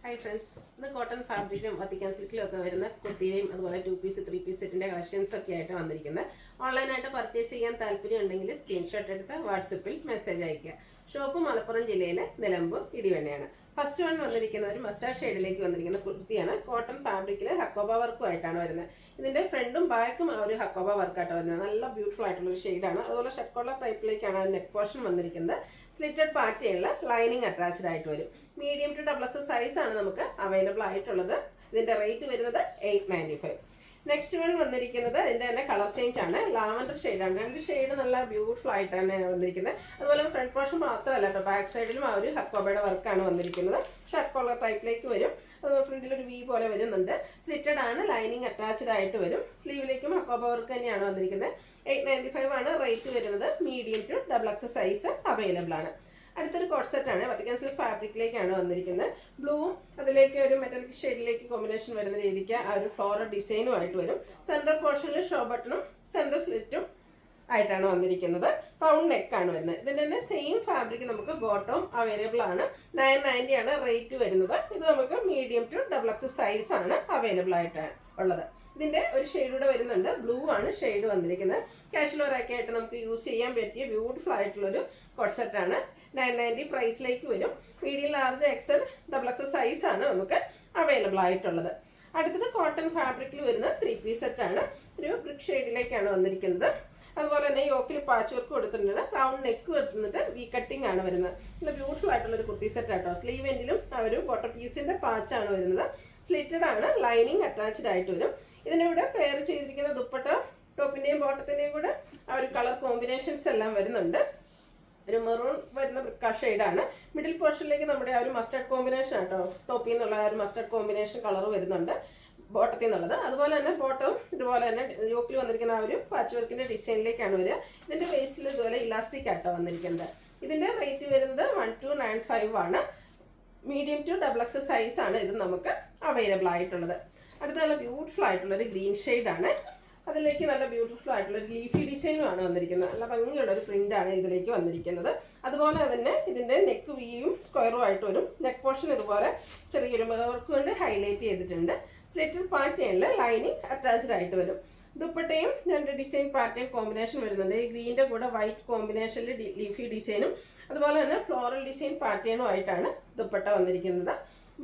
Hi friends, ഇത് cotton ഫാബ്രിക്കും Vatican സിൽക്കിലും ഒക്കെ വരുന്ന കുർത്തിയുടെയും അതുപോലെ 2 പീസ് 3 പീസ് സെറ്റിൻ്റെ കളക്ഷൻസ് ഒക്കെ ആയിട്ട് വന്നിരിക്കുന്നത്. ഓൺലൈനായിട്ട് പർച്ചേസ് ചെയ്യാൻ താല്പര്യം ഉണ്ടെങ്കിൽ സ്ക്രീൻഷോട്ട് എടുത്ത് വാട്സപ്പിൽ മെസ്സേജ് അയയ്ക്കുക. ഷോപ്പ് മലപ്പുറം ജില്ലയിലെ നിലമ്പൂർ ഇടിവണ്ണയാണ്. ഫസ്റ്റ് വൺ വന്നിരിക്കുന്ന ഒരു മസ്റ്റാർഡ് ഷെയ്ഡിലേക്ക് വന്നിരിക്കുന്ന കുർത്തിയാണ്. കോട്ടൺ ഫാബ്രിക്കിൽ ഹക്കോബ വർക്കുമായിട്ടാണ് വരുന്നത്. ഇതിൻ്റെ ഫ്രണ്ടും ബാക്കും ആ ഒരു ഹക്കോബ വർക്കായിട്ട് വരുന്നത്. നല്ല ബ്യൂട്ടിഫുൾ ആയിട്ടുള്ള ഒരു ഷെയ്ഡാണ്. അതുപോലെ ഷർട്ട് കോളർ ടൈപ്പിലേക്കാണ് നെക്ക് പോർഷൻ വന്നിരിക്കുന്നത്. സ്ലിറ്റഡ് പാറ്റേണിൽ ലൈനിങ് അറ്റാച്ച്ഡ് ആയിട്ട് വരും. മീഡിയം ടു ഡബിൾ എക്സ് സൈസാണ് നമുക്ക് അവൈലബിൾ ആയിട്ടുള്ളത്. ഇതിൻ്റെ റേറ്റ് വരുന്നത് 895. നെക്സ്റ്റ് വൺ വന്നിരിക്കുന്നത് ഇതിൻ്റെ തന്നെ കളർ ചേഞ്ച് ആണ്. ലാവൻഡർ ഷെയ്ഡാണ്. രണ്ട് ഷെയ്ഡ് നല്ല ബ്യൂട്ടിഫുൾ ആയിട്ടാണ് വന്നിരിക്കുന്നത്. അതുപോലെ ഫ്രണ്ട് പോർഷൻ മാത്രമല്ല കേട്ടോ, ബാക്ക് സൈഡിലും ആ ഒരു ഹക്കോബയുടെ വർക്കാണ് വന്നിരിക്കുന്നത്. ഷർട്ട് കോളർ ടൈപ്പിലേക്ക് വരും. അതുപോലെ ഫ്രണ്ടിലൊരു വി പോലെ വരുന്നുണ്ട്. സ്ലിറ്റഡ് ആണ്, ലൈനിങ് അറ്റാച്ച്ഡ് ആയിട്ട് വരും. സ്ലീവിലേക്കും ഹക്കോബ വർക്ക് തന്നെയാണ് വന്നിരിക്കുന്നത്. 895 ആണ് റേറ്റ് വരുന്നത്. Medium to double X size available ആണ്. അടുത്തൊരു കോട്ട് സെറ്റാണ്. വത്തിക്കാൻ സിൽക്ക് ഫാബ്രിക്കിലേക്കാണ് വന്നിരിക്കുന്നത്. ബ്ലൂവും അതിലേക്ക് ഒരു മെറ്റലിക് ഷെയ്ഡിലേക്ക് കോമ്പിനേഷൻ വരുന്ന രീതിക്ക് ആ ഒരു ഫ്ലോറൽ ഡിസൈനും ആയിട്ട് വരും. സെൻട്രൽ പോർഷനിൽ ഷോ ബട്ടണും സെൻട്രൽ സ്ലിറ്റും ആയിട്ടാണ് വന്നിരിക്കുന്നത്. റൗണ്ട് നെക്കാണ് വരുന്നത്. ഇതിൻ്റെ തന്നെ സെയിം ഫാബ്രിക് നമുക്ക് ബോട്ടം അവൈലബിൾ ആണ്. 990 ആണ് റേറ്റ് വരുന്നത്. ഇത് നമുക്ക് medium to double X size ആണ് അവൈലബിൾ ആയിട്ട് ഉള്ളത്. ഇതിൻ്റെ ഒരു ഷെയ്ഡൂടെ വരുന്നുണ്ട്. ബ്ലൂ ആണ് ഷെയ്ഡ് വന്നിരിക്കുന്നത്. കാഷ്വൽ വെയറൊക്കെ ആയിട്ട് നമുക്ക് യൂസ് ചെയ്യാൻ പറ്റിയ ബ്യൂട്ടിഫുൾ ആയിട്ടുള്ളൊരു കോട്ട് സെറ്റാണ്. 990 പ്രൈസിലേക്ക് വരും. Medium large XL double X സൈസാണ് നമുക്ക് അവൈലബിൾ ആയിട്ടുള്ളത്. അടുത്തത് കോട്ടൺ ഫാബ്രിക്കിൽ വരുന്ന 3 പീസ് സെറ്റാണ്. ഒരു ബ്രിക്ക് ഷെയ്ഡിലേക്കാണ് വന്നിരിക്കുന്നത്. അതുപോലെ തന്നെ യോക്കിൽ പാച്ച് വർക്ക് കൊടുത്തിട്ടുണ്ട്. റൗണ്ട് നെക്ക് വരുന്നിട്ട് വി കട്ടിംഗ് ആണ് വരുന്നത്. നല്ല ബ്യൂട്ടിഫുൾ ആയിട്ടുള്ളൊരു കുർത്തി സെറ്റ് ആട്ടോ. സ്ലീവ് എൻഡിലും ആ ഒരു ബോട്ടം പീസിൻ്റെ പാച്ചാണ് വരുന്നത്. സ്ലിറ്റഡ് ആണ്, ലൈനിങ് അറ്റാച്ച്ഡ് ആയിട്ട് വരും. ഇതിൻ്റെ കൂടെ പെയർ ചെയ്തിരിക്കുന്ന ദുപ്പട്ട ടോപ്പിൻ്റെയും ബോട്ടത്തിൻ്റെയും കൂടെ ആ ഒരു കളർ കോമ്പിനേഷൻസ് എല്ലാം വരുന്നുണ്ട്. ഒരു മെറൂൺ വരുന്ന ബ്രിക്ക ഷെയ്ഡാണ്. മിഡിൽ പോർഷനിലേക്ക് നമ്മുടെ ആ ഒരു മസ്റ്റർഡ് കോമ്പിനേഷൻ ആട്ടോ. ടോപ്പിൽ നിന്നുള്ള ആ ഒരു മസ്റ്റർഡ് കോമ്പിനേഷൻ കളർ വരുന്നുണ്ട് ബോട്ടത്തിൽ നിന്നുള്ളത്. അതുപോലെ തന്നെ ബോട്ടം ഇതുപോലെ തന്നെ യോക്കിൽ വന്നിരിക്കുന്ന ആ ഒരു പാച്ച് വർക്കിൻ്റെ ഡിസൈനിലേക്കാണ് വരിക. ഇതിൻ്റെ ബേസിൽ ഇതുപോലെ ഇലാസ്റ്റിക് ആട്ടോ വന്നിരിക്കുന്നത്. ഇതിൻ്റെ റേറ്റ് വരുന്നത് 1295 ആണ്. മീഡിയം ടു ഡബിൾ എക്സ് സൈസാണ് ഇത് നമുക്ക് അവൈലബിൾ ആയിട്ടുള്ളത്. അടുത്ത നല്ല ബ്യൂട്ടിഫുൾ ആയിട്ടുള്ളൊരു ഗ്രീൻ ഷെയ്ഡാണ്. അതിലേക്ക് നല്ല ബ്യൂട്ടിഫുൾ ആയിട്ടുള്ളൊരു ലീഫി ഡിസൈനുമാണ് വന്നിരിക്കുന്നത്. നല്ല ഭംഗിയുള്ളൊരു പ്രിൻ്റാണ് ഇതിലേക്ക് വന്നിരിക്കുന്നത്. അതുപോലെ തന്നെ ഇതിൻ്റെ നെക്ക് വിയും സ്ക്വയറും ആയിട്ട് വരും. നെക്ക് പോർഷൻ ഇതുപോലെ ചെറിയൊരു വർക്ക് കൊണ്ട് ഹൈലൈറ്റ് ചെയ്തിട്ടുണ്ട്. സ്ലിറ്റഡ് പാറ്റേണിൽ ലൈനിങ് അറ്റാച്ച്ഡ് ആയിട്ട് വരും. ദുപ്പട്ടയും രണ്ട് ഡിസൈൻ പാറ്റേൺ കോമ്പിനേഷൻ വരുന്നുണ്ട്. ഈ ഗ്രീൻ്റെ കൂടെ വൈറ്റ് കോമ്പിനേഷനിൽ ലീഫി ഡിസൈനും അതുപോലെ തന്നെ ഫ്ലോറൽ ഡിസൈൻ പാറ്റേണും ആയിട്ടാണ് ദുപ്പട്ട വന്നിരിക്കുന്നത്.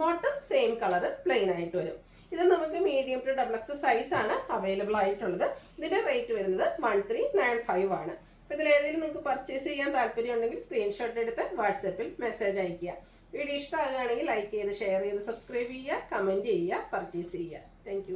ബോട്ടം സെയിം കളർ പ്ലെയിൻ ആയിട്ട് വരും. ഇത് നമുക്ക് മീഡിയം ടു ഡബിൾ എക്സ് സൈസാണ് അവൈലബിൾ ആയിട്ടുള്ളത്. ഇതിൻ്റെ റേറ്റ് വരുന്നത് 1395 ആണ്. അപ്പോൾ ഇതിലേതെങ്കിലും നിങ്ങൾക്ക് പർച്ചേസ് ചെയ്യാൻ താല്പര്യം ഉണ്ടെങ്കിൽ സ്ക്രീൻഷോട്ട് എടുത്ത് വാട്സപ്പിൽ മെസ്സേജ് അയയ്ക്കുക. വീഡിയോ ഇഷ്ടമാകുകയാണെങ്കിൽ ലൈക്ക് ചെയ്ത് ഷെയർ ചെയ്ത് സബ്സ്ക്രൈബ് ചെയ്യുക, കമൻറ്റ് ചെയ്യുക, പർച്ചേസ് ചെയ്യുക. താങ്ക്